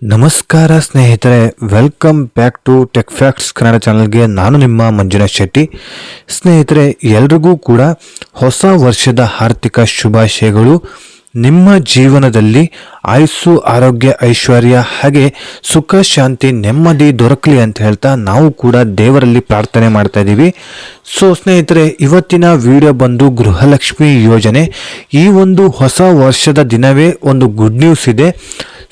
ನಮಸ್ಕಾರ ಸ್ನೇಹಿತರೆ, welcome back to tech facts Kannada ಚಾನಲ್ಗೆ. ನಾನು ನಿಮ್ಮ ಮಂಜುನಾಥ್ ಶೆಟ್ಟಿ. ಸ್ನೇಹಿತರೆ, ಎಲ್ರಿಗೂ ಕೂಡ ಹೊಸ ವರ್ಷದ ಆರ್ಥಿಕ ಶುಭಾಶಯಗಳು. ನಿಮ್ಮ ಜೀವನದಲ್ಲಿ ಆಯುಸ್ಸು, ಆರೋಗ್ಯ, ಐಶ್ವರ್ಯ ಹಾಗೆ ಸುಖ, ಶಾಂತಿ, ನೆಮ್ಮದಿ ದೊರಕಲಿ ಅಂತ ಹೇಳ್ತಾ ನಾವು ಕೂಡ ದೇವರಲ್ಲಿ ಪ್ರಾರ್ಥನೆ ಮಾಡ್ತಾ ಇದ್ದೀವಿ. ಸೊ ಸ್ನೇಹಿತರೆ, ಇವತ್ತಿನ ವಿಡಿಯೋ ಬಂದು ಗೃಹಲಕ್ಷ್ಮಿ ಯೋಜನೆ. ಈ ಒಂದು ಹೊಸ ವರ್ಷದ ದಿನವೇ ಒಂದು ಗುಡ್ ನ್ಯೂಸ್ ಇದೆ.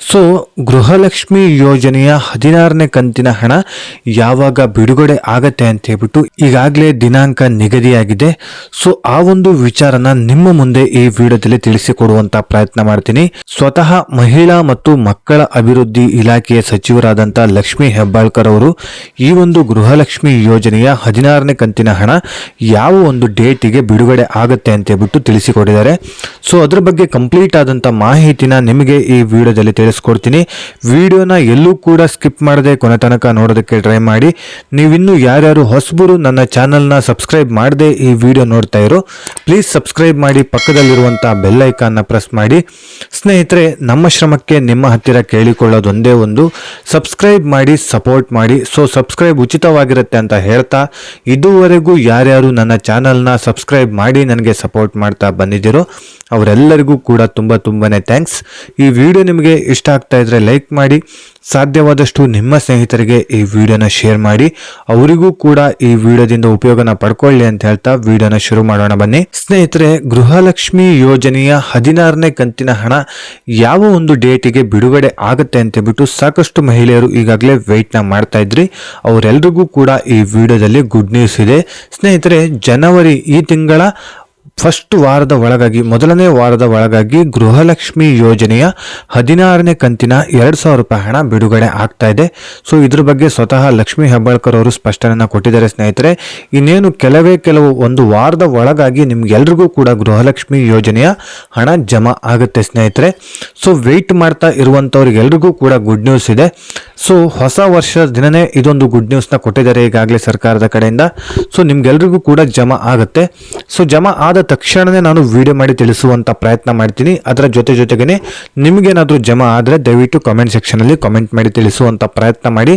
ಸೊ ಗೃಹಲಕ್ಷ್ಮಿ ಯೋಜನೆಯ 16ನೇ ಕಂತಿನ ಹಣ ಯಾವಾಗ ಬಿಡುಗಡೆ ಆಗತ್ತೆ ಅಂತ ಹೇಳ್ಬಿಟ್ಟು ಈಗಾಗಲೇ ದಿನಾಂಕ ನಿಗದಿಯಾಗಿದೆ. ಸೊ ಆ ಒಂದು ವಿಚಾರನ ನಿಮ್ಮ ಮುಂದೆ ಈ ವಿಡಿಯೋದಲ್ಲಿ ತಿಳಿಸಿಕೊಡುವಂತ ಪ್ರಯತ್ನ ಮಾಡ್ತೀನಿ. ಸ್ವತಃ ಮಹಿಳಾ ಮತ್ತು ಮಕ್ಕಳ ಅಭಿವೃದ್ಧಿ ಇಲಾಖೆಯ ಸಚಿವರಾದಂಥ ಲಕ್ಷ್ಮೀ ಹೆಬ್ಬಾಳ್ಕರ್ ಅವರು ಈ ಒಂದು ಗೃಹಲಕ್ಷ್ಮಿ ಯೋಜನೆಯ 16ನೇ ಕಂತಿನ ಹಣ ಯಾವ ಒಂದು ಡೇಟಿಗೆ ಬಿಡುಗಡೆ ಆಗತ್ತೆ ಅಂತ ಹೇಳ್ಬಿಟ್ಟು ತಿಳಿಸಿಕೊಟ್ಟಿದ್ದಾರೆ. ಸೊ ಅದ್ರ ಬಗ್ಗೆ ಕಂಪ್ಲೀಟ್ ಆದಂತ ಮಾಹಿತಿನ ನಿಮಗೆ ಈ ವಿಡಿಯೋದಲ್ಲಿ ತಿಳಿಸ್ಕೊಡ್ತೀನಿ. ವಿಡಿಯೋನ ಎಲ್ಲೂ ಕೂಡ ಸ್ಕಿಪ್ ಮಾಡದೆ ಕೊನೆ ತನಕ ನೋಡೋದಕ್ಕೆ ಟ್ರೈ ಮಾಡಿ. ನೀವಿನ್ನೂ ಯಾರ್ಯಾರು ಹೊಸಬರು ನನ್ನ ಚಾನಲ್ನ ಸಬ್ಸ್ಕ್ರೈಬ್ ಮಾಡದೆ ಈ ವಿಡಿಯೋ ನೋಡ್ತಾ ಇರೋ, ಪ್ಲೀಸ್ ಸಬ್ಸ್ಕ್ರೈಬ್ ಮಾಡಿ, ಪಕ್ಕದಲ್ಲಿರುವಂಥ ಬೆಲ್ ಐಕಾನ್ನ ಪ್ರೆಸ್ ಮಾಡಿ. ಸ್ನೇಹಿತರೆ, ನಮ್ಮ ಶ್ರಮಕ್ಕೆ ನಿಮ್ಮ ಹತ್ತಿರ ಕೇಳಿಕೊಳ್ಳೋದೊಂದೇ ಒಂದು, ಸಬ್ಸ್ಕ್ರೈಬ್ ಮಾಡಿ, ಸಪೋರ್ಟ್ ಮಾಡಿ. ಸೊ ಸಬ್ಸ್ಕ್ರೈಬ್ ಉಚಿತವಾಗಿರುತ್ತೆ ಅಂತ ಹೇಳ್ತಾ, ಇದುವರೆಗೂ ಯಾರ್ಯಾರು ನನ್ನ ಚಾನಲ್ನ ಸಬ್ಸ್ಕ್ರೈಬ್ ಮಾಡಿ ನನಗೆ ಸಪೋರ್ಟ್ ಮಾಡ್ತಾ ಬಂದಿದ್ದೀರೋ ಅವರೆಲ್ಲರಿಗೂ ಕೂಡ ತುಂಬಾನೇ ಥ್ಯಾಂಕ್ಸ್. ಈ ವಿಡಿಯೋ ನಿಮಗೆ ಇಷ್ಟ ಆಗ್ತಾ ಇದ್ರೆ ಲೈಕ್ ಮಾಡಿ, ಸಾಧ್ಯವಾದಷ್ಟು ನಿಮ್ಮ ಸ್ನೇಹಿತರಿಗೆ ಈ ವಿಡಿಯೋನ ಶೇರ್ ಮಾಡಿ, ಅವರಿಗೂ ಕೂಡ ಈ ವಿಡಿಯೋದಿಂದ ಉಪಯೋಗನ ಪಡ್ಕೊಳ್ಳಿ ಅಂತ ಹೇಳ್ತಾ ವಿಡಿಯೋನ ಶುರು ಮಾಡೋಣ ಬನ್ನಿ. ಸ್ನೇಹಿತರೆ, ಗೃಹಲಕ್ಷ್ಮಿ ಯೋಜನೆಯ 16ನೇ ಕಂತಿನ ಹಣ ಯಾವ ಒಂದು ಡೇಟಿಗೆ ಬಿಡುಗಡೆ ಆಗುತ್ತೆ ಅಂತ ಹೇಳ್ಬಿಟ್ಟು ಸಾಕಷ್ಟು ಮಹಿಳೆಯರು ಈಗಾಗಲೇ ವೆಯ್ಟ್ನ ಮಾಡ್ತಾ ಇದ್ರಿ. ಅವರೆಲ್ಲರಿಗೂ ಕೂಡ ಈ ವಿಡಿಯೋದಲ್ಲಿ ಗುಡ್ ನ್ಯೂಸ್ ಇದೆ. ಸ್ನೇಹಿತರೆ, ಜನವರಿ ಈ ತಿಂಗಳ ಫಸ್ಟ್ ವಾರದ ಒಳಗಾಗಿ, ಮೊದಲನೇ ವಾರದ ಒಳಗಾಗಿ ಗೃಹಲಕ್ಷ್ಮಿ ಯೋಜನೆಯ 16ನೇ ಕಂತಿನ 2,000 ರೂಪಾಯಿ ಹಣ ಬಿಡುಗಡೆ ಆಗ್ತಾ ಇದೆ. ಸೊ ಇದ್ರ ಬಗ್ಗೆ ಸ್ವತಃ ಲಕ್ಷ್ಮೀ ಹೆಬ್ಬಾಳ್ಕರ್ ಅವರು ಸ್ಪಷ್ಟನೆಯನ್ನು ಕೊಟ್ಟಿದ್ದಾರೆ. ಸ್ನೇಹಿತರೆ, ಇನ್ನೇನು ಕೆಲವು ಒಂದು ವಾರದ ಒಳಗಾಗಿ ನಿಮ್ಗೆಲ್ರಿಗೂ ಕೂಡ ಗೃಹಲಕ್ಷ್ಮಿ ಯೋಜನೆಯ ಹಣ ಜಮಾ ಆಗುತ್ತೆ ಸ್ನೇಹಿತರೆ. ಸೊ ವೆಯ್ಟ್ ಮಾಡ್ತಾ ಇರುವಂಥವ್ರಿಗೆಲ್ರಿಗೂ ಕೂಡ ಗುಡ್ ನ್ಯೂಸ್ ಇದೆ. ಸೊ ಹೊಸ ವರ್ಷದ ದಿನನೇ ಇದೊಂದು ಗುಡ್ ನ್ಯೂಸ್ನ ಕೊಟ್ಟಿದ್ದಾರೆ ಈಗಾಗಲೇ ಸರ್ಕಾರದ ಕಡೆಯಿಂದ. ಸೊ ನಿಮ್ಗೆಲ್ರಿಗೂ ಕೂಡ ಜಮಾ ಆಗುತ್ತೆ. ಸೊ ಜಮಾ ಆದ ತಕ್ಷಣನೇ ನಾನು ವಿಡಿಯೋ ಮಾಡಿ ತಿಳಿಸುವಂತ ಪ್ರಯತ್ನ ಮಾಡ್ತೀನಿ. ಅದರ ಜೊತೆಗೇನೆ ನಿಮಗೇನಾದರೂ ಜಮಾ ಆದರೆ ದಯವಿಟ್ಟು ಕಾಮೆಂಟ್ ಸೆಕ್ಷನಲ್ಲಿ ಕಾಮೆಂಟ್ ಮಾಡಿ ತಿಳಿಸುವಂತ ಪ್ರಯತ್ನ ಮಾಡಿ.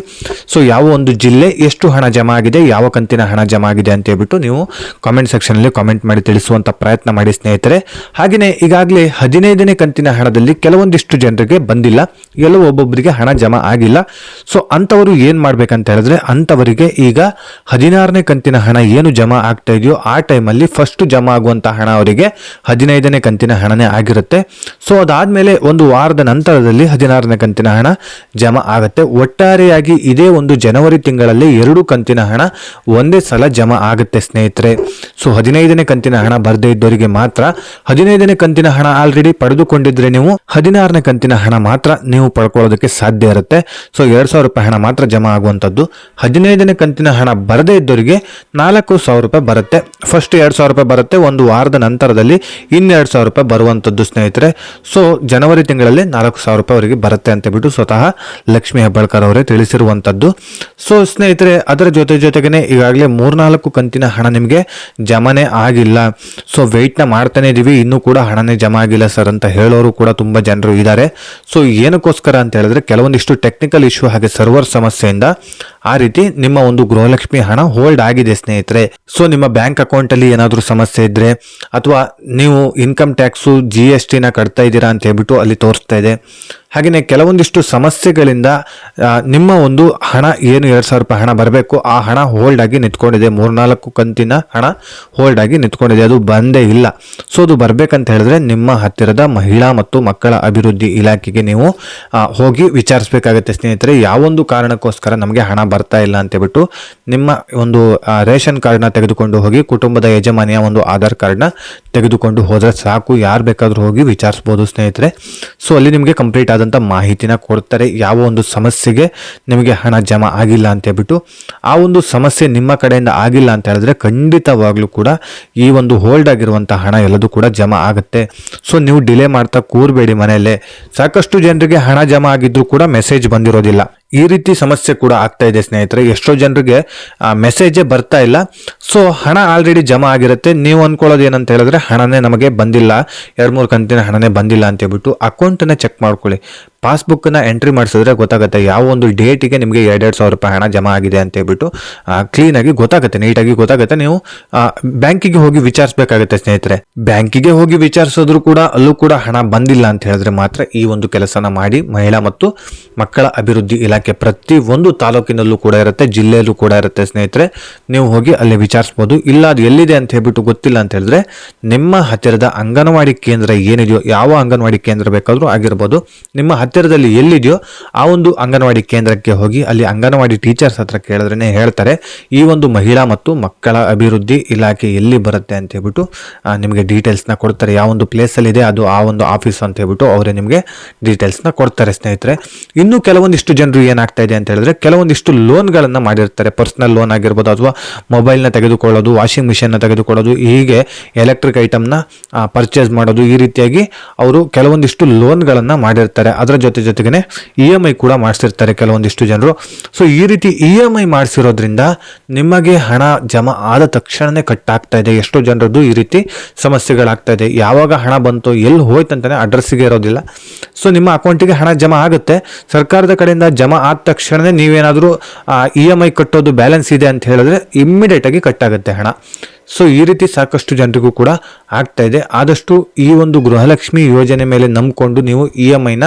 ಸೊ ಯಾವ ಒಂದು ಜಿಲ್ಲೆ ಎಷ್ಟು ಹಣ ಜಮಾ ಆಗಿದೆ, ಯಾವ ಕಂತಿನ ಹಣ ಜಮಾ ಆಗಿದೆ ಅಂತ ಹೇಳ್ಬಿಟ್ಟು ನೀವು ಕಾಮೆಂಟ್ ಸೆಕ್ಷನಲ್ಲಿ ಕಾಮೆಂಟ್ ಮಾಡಿ ತಿಳಿಸುವಂತ ಪ್ರಯತ್ನ ಮಾಡಿ ಸ್ನೇಹಿತರೆ. ಹಾಗೆಯೇ ಈಗಾಗಲೇ 15ನೇ ಕಂತಿನ ಹಣದಲ್ಲಿ ಕೆಲವೊಂದಿಷ್ಟು ಜನರಿಗೆ ಬಂದಿಲ್ಲ, ಎಲ್ಲೋ ಒಬ್ಬೊಬ್ಬರಿಗೆ ಹಣ ಜಮಾ ಆಗಿಲ್ಲ. ಸೊ ಅಂಥವರು ಏನು ಮಾಡ್ಬೇಕಂತ ಹೇಳಿದ್ರೆ, ಅಂಥವರಿಗೆ ಈಗ 16ನೇ ಕಂತಿನ ಹಣ ಏನು ಜಮಾ ಆಗ್ತಾ ಇದೆಯೋ ಆ ಟೈಮಲ್ಲಿ ಫಸ್ಟ್ ಜಮಾ ಆಗುವಂತ ಹಣ ಅವರಿಗೆ 15ನೇ ಕಂತಿನ ಹಣನೇ ಆಗಿರುತ್ತೆ. ಸೊ ಅದಾದ್ಮೇಲೆ ಒಂದು ವಾರದ ನಂತರದಲ್ಲಿ 16ನೇ ಕಂತಿನ ಹಣ ಜಮಾ ಆಗುತ್ತೆ. ಒಟ್ಟಾರೆಯಾಗಿ ಇದೇ ಒಂದು ಜನವರಿ ತಿಂಗಳಲ್ಲಿ 2 ಕಂತಿನ ಹಣ ಒಂದೇ ಸಲ ಜಮಾ ಆಗುತ್ತೆ ಸ್ನೇಹಿತರೆ. ಸೊ 15ನೇ ಕಂತಿನ ಹಣ ಬರದೇ ಇದ್ದವರಿಗೆ ಮಾತ್ರ, 15ನೇ ಕಂತಿನ ಹಣ ಆಲ್ರೆಡಿ ಪಡೆದುಕೊಂಡಿದ್ರೆ ನೀವು 16ನೇ ಕಂತಿನ ಹಣ ಮಾತ್ರ ನೀವು ಪಡ್ಕೊಳ್ಳೋದಕ್ಕೆ ಸಾಧ್ಯ ಇರುತ್ತೆ. ಸೊ 2,000 ರೂಪಾಯಿ ಹಣ ಮಾತ್ರ ಜಮಾ ಆಗುವಂಥದ್ದು. 15ನೇ ಕಂತಿನ ಹಣ ಬರದೇ ಇದ್ದವರಿಗೆ 4,000 ರೂಪಾಯಿ ಬರುತ್ತೆ. ಫಸ್ಟ್ 2,000 ರೂಪಾಯಿ ಬರುತ್ತೆ, ಒಂದು ವಾರದ ನಂತರದಲ್ಲಿ ಇನ್ನು 2,000 ರೂಪಾಯಿ ಬರುವಂಥದ್ದು ಸ್ನೇಹಿತರೆ. ಸೊ ಜನವರಿ ತಿಂಗಳಲ್ಲಿ 4,000 ರೂಪಾಯಿ ಅವರಿಗೆ ಬರುತ್ತೆ ಅಂತ ಬಿಟ್ಟು ಸ್ವತಃ ಲಕ್ಷ್ಮೀ ಹೆಬ್ಬಾಳ್ಕರ್ ಅವರೇ ತಿಳಿಸಿರುವಂಥದ್ದು. ಸೊ ಸ್ನೇಹಿತರೆ, ಅದರ ಜೊತೆಗೇನೆ ಈಗಾಗಲೇ 3-4 ಕಂತಿನ ಹಣ ನಿಮಗೆ ಜಮಾನೇ ಆಗಿಲ್ಲ. ಸೊ ವೆಯ್ಟ್ನ ಮಾಡ್ತಾನೆ ಇದೀವಿ, ಇನ್ನೂ ಕೂಡ ಹಣನೇ ಜಮಾ ಆಗಿಲ್ಲ ಸರ್ ಅಂತ ಹೇಳೋರು ಕೂಡ ತುಂಬಾ ಜನರು ಇದ್ದಾರೆ. ಸೊ ಏನಕ್ಕೋಸ್ಕರ ಅಂತ ಹೇಳಿದ್ರೆ, ಕೆಲವೊಂದಿಷ್ಟು ಟೆಕ್ನಿಕಲ್ ಇಶ್ಯೂ ಹಾಗೆ ಸರ್ವರ್ ಸಮಸ್ಯೆಯಿಂದ ಆ ರೀತಿ ನಿಮ್ಮ ಒಂದು ಗೃಹಲಕ್ಷ್ಮಿ ಹಣ ಹೋಲ್ಡ್ ಆಗಿದೆ ಸ್ನೇಹಿತರೆ. ಸೊ ನಿಮ್ಮ ಬ್ಯಾಂಕ್ ಅಕೌಂಟ್ ಅಲ್ಲಿ ಏನಾದರೂ ಸಮಸ್ಯೆ ಇದ್ರೆ, ಅಥವಾ ನೀವು ಇನ್ಕಮ್ ಟ್ಯಾಕ್ಸು GST ಕಟ್ತಾ ಇದ್ದೀರಾ ಅಂತ ಹೇಳ್ಬಿಟ್ಟು ಅಲ್ಲಿ ತೋರಿಸ್ತಾ ಇದೆ. ಹಾಗೆಯೇ ಕೆಲವೊಂದಿಷ್ಟು ಸಮಸ್ಯೆಗಳಿಂದ ನಿಮ್ಮ ಒಂದು ಹಣ ಏನು 2,000 ರೂಪಾಯಿ ಹಣ ಬರಬೇಕು ಆ ಹಣ ಹೋಲ್ಡ್ ಆಗಿ ನಿಂತ್ಕೊಂಡಿದೆ. 3-4 ಕಂತಿನ ಹಣ ಹೋಲ್ಡ್ ಆಗಿ ನಿಂತ್ಕೊಂಡಿದೆ, ಅದು ಬಂದೇ ಇಲ್ಲ. ಸೊ ಅದು ಬರ್ಬೇಕಂತ ಹೇಳಿದ್ರೆ ನಿಮ್ಮ ಹತ್ತಿರದ ಮಹಿಳಾ ಮತ್ತು ಮಕ್ಕಳ ಅಭಿವೃದ್ಧಿ ಇಲಾಖೆಗೆ ನೀವು ಹೋಗಿ ವಿಚಾರಿಸಬೇಕಾಗತ್ತೆ ಸ್ನೇಹಿತರೆ. ಯಾವೊಂದು ಕಾರಣಕ್ಕೋಸ್ಕರ ನಮಗೆ ಹಣ ಬರ್ತಾ ಇಲ್ಲ ಅಂತ ಹೇಳ್ಬಿಟ್ಟು ನಿಮ್ಮ ಒಂದು ರೇಷನ್ ಕಾರ್ಡ್ನ ತೆಗೆದುಕೊಂಡು ಹೋಗಿ, ಕುಟುಂಬದ ಯಜಮಾನಿಯ ಒಂದು ಆಧಾರ್ ಕಾರ್ಡ್ನ ತೆಗೆದುಕೊಂಡು ಹೋದ್ರೆ ಸಾಕು, ಯಾರು ಬೇಕಾದರೂ ಹೋಗಿ ವಿಚಾರಿಸಬಹುದು ಸ್ನೇಹಿತರೆ. ಸೊ ಅಲ್ಲಿ ನಿಮಗೆ ಕಂಪ್ಲೀಟ್ ಆದಂಥ ಮಾಹಿತಿನ ಕೊಡ್ತಾರೆ, ಯಾವ ಒಂದು ಸಮಸ್ಯೆಗೆ ನಿಮಗೆ ಹಣ ಜಮಾ ಆಗಿಲ್ಲ ಅಂತ ಹೇಳ್ಬಿಟ್ಟು. ಆ ಒಂದು ಸಮಸ್ಯೆ ನಿಮ್ಮ ಕಡೆಯಿಂದ ಆಗಿಲ್ಲ ಅಂತ ಹೇಳಿದ್ರೆ ಖಂಡಿತವಾಗ್ಲೂ ಕೂಡ ಈ ಒಂದು ಹೋಲ್ಡ್ ಆಗಿರುವಂಥ ಹಣ ಎಲ್ಲದೂ ಕೂಡ ಜಮಾ ಆಗುತ್ತೆ. ಸೊ ನೀವು ಡಿಲೇ ಮಾಡ್ತಾ ಕೂರಬೇಡಿ ಮನೆಯಲ್ಲೇ. ಸಾಕಷ್ಟು ಜನರಿಗೆ ಹಣ ಜಮಾ ಆಗಿದ್ರು ಕೂಡ ಮೆಸೇಜ್ ಬಂದಿರೋದಿಲ್ಲ. ಈ ರೀತಿ ಸಮಸ್ಯೆ ಕೂಡ ಆಗ್ತಾ ಇದೆ ಸ್ನೇಹಿತರೆ. ಎಷ್ಟೋ ಜನರಿಗೆ ಮೆಸೇಜೇ ಬರ್ತಾ ಇಲ್ಲ. ಸೊ ಹಣ ಆಲ್ರೆಡಿ ಜಮಾ ಆಗಿರುತ್ತೆ. ನೀವು ಅನ್ಕೊಳ್ಳೋದು ಏನಂತ ಹೇಳಿದ್ರೆ, ಹಣನೇ ನಮಗೆ ಬಂದಿಲ್ಲ, 2-3 ಕಂತಿನ ಹಣನೇ ಬಂದಿಲ್ಲ ಅಂತ ಹೇಳ್ಬಿಟ್ಟು ಅಕೌಂಟನ್ನೇ ಚೆಕ್ ಮಾಡ್ಕೊಳ್ಳಿ. ಪಾಸ್ಬುಕ್ನ ಎಂಟ್ರಿ ಮಾಡಿಸಿದ್ರೆ ಗೊತ್ತಾಗುತ್ತೆ ಯಾವ ಒಂದು ಡೇಟಿಗೆ ನಿಮಗೆ 2,000 ರೂಪಾಯಿ ಹಣ ಜಮಾ ಆಗಿದೆ ಅಂತ ಹೇಳ್ಬಿಟ್ಟು ಕ್ಲೀನಾಗಿ ಗೊತ್ತಾಗುತ್ತೆ, ನೀಟಾಗಿ ಗೊತ್ತಾಗುತ್ತೆ. ನೀವು ಬ್ಯಾಂಕಿಗೆ ಹೋಗಿ ವಿಚಾರಿಸಬೇಕಾಗುತ್ತೆ ಸ್ನೇಹಿತರೆ. ಬ್ಯಾಂಕಿಗೆ ಹೋಗಿ ವಿಚಾರಿಸಿದ್ರು ಕೂಡ ಅಲ್ಲೂ ಕೂಡ ಹಣ ಬಂದಿಲ್ಲ ಅಂತ ಹೇಳಿದ್ರೆ ಮಾತ್ರ ಈ ಒಂದು ಕೆಲಸನ ಮಾಡಿ. ಮಹಿಳಾ ಮತ್ತು ಮಕ್ಕಳ ಅಭಿವೃದ್ಧಿ ಇಲಾಖೆ ಪ್ರತಿ ಒಂದು ತಾಲೂಕಿನಲ್ಲೂ ಕೂಡ ಇರುತ್ತೆ, ಜಿಲ್ಲೆಯಲ್ಲೂ ಕೂಡ ಇರುತ್ತೆ ಸ್ನೇಹಿತರೆ. ನೀವು ಹೋಗಿ ಅಲ್ಲಿ ವಿಚಾರಿಸ್ಬೋದು. ಇಲ್ಲ ಅದು ಎಲ್ಲಿದೆ ಅಂತ ಹೇಳ್ಬಿಟ್ಟು ಗೊತ್ತಿಲ್ಲ ಅಂತ ಹೇಳಿದ್ರೆ ನಿಮ್ಮ ಹತ್ತಿರದ ಅಂಗನವಾಡಿ ಕೇಂದ್ರ ಏನಿದೆಯೋ, ಯಾವ ಅಂಗನವಾಡಿ ಕೇಂದ್ರ ಬೇಕಾದರೂ ಆಗಿರ್ಬೋದು, ನಿಮ್ಮ ಹತ್ತಿರದಲ್ಲಿ ಎಲ್ಲಿದೆಯೋ ಆ ಒಂದು ಅಂಗನವಾಡಿ ಕೇಂದ್ರಕ್ಕೆ ಹೋಗಿ ಅಲ್ಲಿ ಅಂಗನವಾಡಿ ಟೀಚರ್ಸ್ ಹತ್ರ ಕೇಳಿದ್ರೆ ಹೇಳ್ತಾರೆ ಈ ಒಂದು ಮಹಿಳಾ ಮತ್ತು ಮಕ್ಕಳ ಅಭಿವೃದ್ಧಿ ಇಲಾಖೆ ಎಲ್ಲಿ ಬರುತ್ತೆ ಅಂತ ಹೇಳ್ಬಿಟ್ಟು ನಿಮಗೆ ಡೀಟೇಲ್ಸ್ನ ಕೊಡ್ತಾರೆ. ಯಾವ ಒಂದು ಪ್ಲೇಸಲ್ಲಿ ಇದೆ ಅದು ಆ ಒಂದು ಆಫೀಸ್ ಅಂತ ಹೇಳ್ಬಿಟ್ಟು ಅವರೇ ನಿಮಗೆ ಡೀಟೇಲ್ಸ್ನ ಕೊಡ್ತಾರೆ ಸ್ನೇಹಿತರೆ. ಇನ್ನು ಕೆಲವೊಂದಿಷ್ಟು ಜನರು ಏನಾಗ್ತಾ ಇದೆ ಅಂತ ಹೇಳಿದ್ರೆ ಕೆಲವೊಂದಿಷ್ಟು ಲೋನ್ಗಳನ್ನು ಮಾಡಿರ್ತಾರೆ. ಪರ್ಸನಲ್ ಲೋನ್ ಆಗಿರ್ಬೋದು, ಅಥವಾ ಮೊಬೈಲ್ನ ತೆಗೆದುಕೊಳ್ಳೋದು, ವಾಷಿಂಗ್ ಮಿಷನ್ನ ತೆಗೆದುಕೊಳ್ಳೋದು, ಹೀಗೆ ಎಲೆಕ್ಟ್ರಿಕ್ ಐಟಮ್ನ ಪರ್ಚೇಸ್ ಮಾಡೋದು, ಈ ರೀತಿಯಾಗಿ ಅವರು ಕೆಲವೊಂದಿಷ್ಟು ಲೋನ್ಗಳನ್ನು ಮಾಡಿರ್ತಾರೆ. ಅದರ ಜೊತೆಗೇನೆ EMI ಕೂಡ ಮಾಡಿಸಿರ್ತಾರೆ ಕೆಲವೊಂದಿಷ್ಟು ಜನರು. ಸೊ ಈ ರೀತಿ EMI ಮಾಡಿಸಿರೋದ್ರಿಂದ ನಿಮಗೆ ಹಣ ಜಮಾ ಆದ ತಕ್ಷಣನೇ ಕಟ್ ಆಗ್ತಾ ಇದೆ. ಎಷ್ಟೋ ಜನರದ್ದು ಈ ರೀತಿ ಸಮಸ್ಯೆಗಳಾಗ್ತಾ ಇದೆ. ಯಾವಾಗ ಹಣ ಬಂತು ಎಲ್ಲಿ ಹೋಯ್ತು ಅಂತಾನೆ ಅಡ್ರೆಸ್ಸಿಗೆ ಇರೋದಿಲ್ಲ. ಸೊ ನಿಮ್ಮ ಅಕೌಂಟಿಗೆ ಹಣ ಜಮಾ ಆಗುತ್ತೆ, ಸರ್ಕಾರದ ಕಡೆಯಿಂದ ಜಮಾ ಆದ ತಕ್ಷಣವೇ ನೀವೇನಾದರೂ EMI ಕಟ್ಟೋದು ಬ್ಯಾಲೆನ್ಸ್ ಇದೆ ಅಂತ ಹೇಳಿದ್ರೆ ಇಮ್ಮಿಡಿಯೇಟಾಗಿ ಕಟ್ ಆಗುತ್ತೆ ಹಣ. ಸೊ ಈ ರೀತಿ ಸಾಕಷ್ಟು ಜನರಿಗೂ ಕೂಡ ಆಗ್ತಾ ಇದೆ. ಆದಷ್ಟು ಈ ಒಂದು ಗೃಹಲಕ್ಷ್ಮಿ ಯೋಜನೆ ಮೇಲೆ ನಂಬಿಕೊಂಡು ನೀವು EMIನ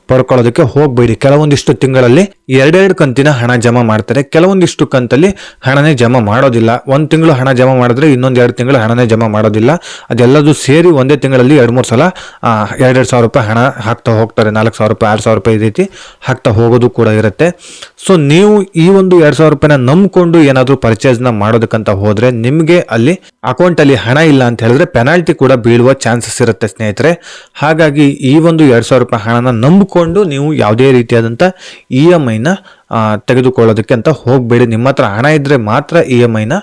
ಪಡ್ಕೊಳ್ಳೋದಕ್ಕೆ ಹೋಗಬೇಡಿ. ಕೆಲವೊಂದಿಷ್ಟು ತಿಂಗಳಲ್ಲಿ 2 ಕಂತಿನ ಹಣ ಜಮಾ ಮಾಡ್ತಾರೆ, ಕೆಲವೊಂದಿಷ್ಟು ಕಂತಲ್ಲಿ ಹಣನೇ ಜಮಾ ಮಾಡೋದಿಲ್ಲ. 1 ತಿಂಗಳು ಹಣ ಜಮಾ ಮಾಡಿದ್ರೆ ಇನ್ನೊಂದು 2 ತಿಂಗಳು ಹಣನೇ ಜಮಾ ಮಾಡೋದಿಲ್ಲ. ಅದೆಲ್ಲದೂ ಸೇರಿ ಒಂದೇ ತಿಂಗಳಲ್ಲಿ 2-3 ಸಲ 2,000 ರೂಪಾಯಿ ಹಣ ಹಾಕ್ತಾ ಹೋಗ್ತಾರೆ. 4,000 ರೂಪಾಯಿ 6,000 ರೂಪಾಯಿ ಈ ರೀತಿ ಹಾಕ್ತಾ ಹೋಗೋದು ಕೂಡ ಇರುತ್ತೆ. ಸೊ ನೀವು ಈ ಒಂದು 2,000 ರೂಪಾಯಿನ ನಂಬಿಕೊಂಡು ಏನಾದರೂ ಪರ್ಚೇಸ್ನ ಮಾಡೋದಕ್ಕಂತ ಹೋದ್ರೆ ನಿಮಗೆ ಅಲ್ಲಿ ಅಕೌಂಟಲ್ಲಿ ಹಣ ಇಲ್ಲ ಅಂತ ಹೇಳಿದ್ರೆ ಪೆನಾಲ್ಟಿ ಕೂಡ ಬೀಳುವ ಚಾನ್ಸಸ್ ಇರುತ್ತೆ ಸ್ನೇಹಿತರೆ. ಹಾಗಾಗಿ ಈ ಒಂದು 2,000 ರೂಪಾಯಿ ಹಣನ ನಂಬಿಕೊಂಡು ನೀವು ಯಾವುದೇ ರೀತಿಯಾದಂಥ EMIನ ತೆಗೆದುಕೊಳ್ಳೋದಕ್ಕೆ ಅಂತ ಹೋಗಬೇಡಿ. ನಿಮ್ಮ ಹತ್ರ ಹಣ ಇದ್ದರೆ ಮಾತ್ರ EMIನ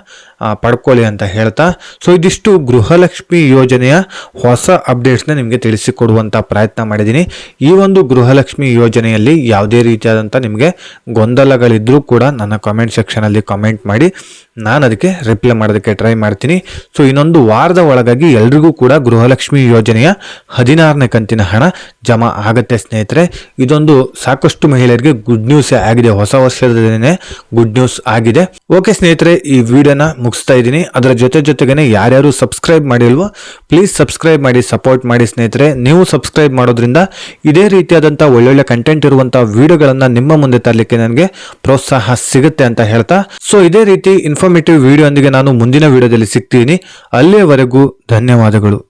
ಪಡ್ಕೊಳ್ಳಿ ಅಂತ ಹೇಳ್ತಾ, ಸೊ ಇದಿಷ್ಟು ಗೃಹಲಕ್ಷ್ಮಿ ಯೋಜನೆಯ ಹೊಸ ಅಪ್ಡೇಟ್ಸ್ನ ನಿಮಗೆ ತಿಳಿಸಿಕೊಡುವಂಥ ಪ್ರಯತ್ನ ಮಾಡಿದ್ದೀನಿ. ಈ ಒಂದು ಗೃಹಲಕ್ಷ್ಮಿ ಯೋಜನೆಯಲ್ಲಿ ಯಾವುದೇ ರೀತಿಯಾದಂಥ ನಿಮಗೆ ಗೊಂದಲಗಳಿದ್ರೂ ಕೂಡ ನನ್ನ ಕಾಮೆಂಟ್ ಸೆಕ್ಷನಲ್ಲಿ ಕಾಮೆಂಟ್ ಮಾಡಿ, ನಾನು ಅದಕ್ಕೆ ರಿಪ್ಲೈ ಮಾಡೋದಕ್ಕೆ ಟ್ರೈ ಮಾಡ್ತೀನಿ. ಸೊ ಇನ್ನೊಂದು ವಾರದ ಒಳಗಾಗಿ ಎಲ್ರಿಗೂ ಕೂಡ ಗೃಹಲಕ್ಷ್ಮಿ ಯೋಜನೆಯ 16ನೇ ಕಂತಿನ ಹಣ ಜಮಾ ಆಗುತ್ತೆ ಸ್ನೇಹಿತರೆ. ಇದೊಂದು ಸಾಕಷ್ಟು ಮಹಿಳೆಯರಿಗೆ ಗುಡ್ ನ್ಯೂಸ್ ಆಗಿದೆ, ಹೊಸ ವರ್ಷದಲ್ಲೇ ಗುಡ್ ನ್ಯೂಸ್ ಆಗಿದೆ. ಓಕೆ ಸ್ನೇಹಿತರೆ, ಈ ವಿಡಿಯೋನ ಮುಗಿಸ್ತಾ ಇದ್ದೀನಿ. ಅದರ ಜೊತೆಗೇನೆ ಯಾರ್ಯಾರು ಸಬ್ಸ್ಕ್ರೈಬ್ ಮಾಡಿಲ್ವೋ ಪ್ಲೀಸ್ ಸಬ್ಸ್ಕ್ರೈಬ್ ಮಾಡಿ, ಸಪೋರ್ಟ್ ಮಾಡಿ ಸ್ನೇಹಿತರೆ. ನೀವು ಸಬ್ಸ್ಕ್ರೈಬ್ ಮಾಡೋದ್ರಿಂದ ಇದೇ ರೀತಿಯಾದಂಥ ಒಳ್ಳೊಳ್ಳೆ ಕಂಟೆಂಟ್ ಇರುವಂಥ ವಿಡಿಯೋಗಳನ್ನು ನಿಮ್ಮ ಮುಂದೆ ತರಲಿಕ್ಕೆ ನನಗೆ ಪ್ರೋತ್ಸಾಹ ಸಿಗುತ್ತೆ ಅಂತ ಹೇಳ್ತಾ, ಸೊ ಇದೇ ರೀತಿ ಇನ್ಫಾರ್ಮೇಟಿವ್ ವಿಡಿಯೋ ಒಂದಿಗೆ ನಾನು ಮುಂದಿನ ವಿಡಿಯೋದಲ್ಲಿ ಸಿಗ್ತೀನಿ. ಅಲ್ಲಿಯವರೆಗೂ ಧನ್ಯವಾದಗಳು.